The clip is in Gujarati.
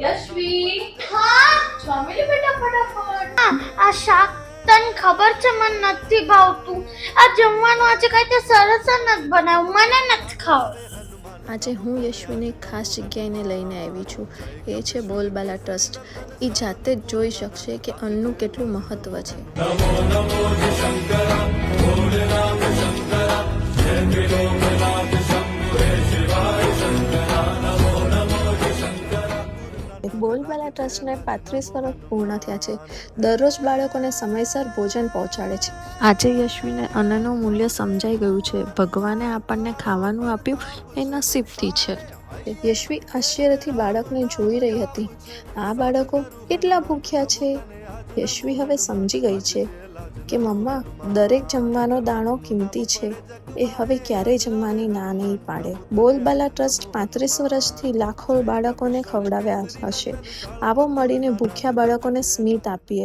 યશવી, હા જમી લે બેટા ફટાફટ. આ શાક તને ખબર છે મને નથી ભાવતું. આ જમવાનું આજે કઈ તે સરસ જ નથી બનાવ્યું, મને નથી ખાવું. આજે હું યશવીને એક ખાસ જગ્યાએ લઈને આવી છું. એ છે બોલબાલા ટ્રસ્ટ. એ જાતે જ જોઈ શકશે કે અન્નનું કેટલું મહત્ત્વ છે. બોલબાલા ટ્રસ્ટને 35 વર્ષ પૂર્ણ થયા છે. દરરોજ બાળકોને સમયસર ભોજન પહોંચાડે છે. આજે યશવીને અન્નનું મૂલ્ય સમજાઈ ગયું છે. ભગવાને આપણને ખાવાનું આપ્યું એ નસીબથી છે. યશવી આશ્ચર્યથી બાળકને જોઈ રહી હતી. આ બાળકો કેટલા ભૂખ્યા છે. યશવી હવે સમજી ગઈ છે કે મમ્મા દરેક જમવાનો દાણો કિંમતી છે. એ હવે ક્યારેય જમવાની ના નહીં પાડે. બોલબાલા ટ્રસ્ટ 35 વર્ષથી લાખો બાળકોને ખવડાવ્યા હશે. આવો મળીને ભૂખ્યા બાળકોને સ્મિત આપીએ.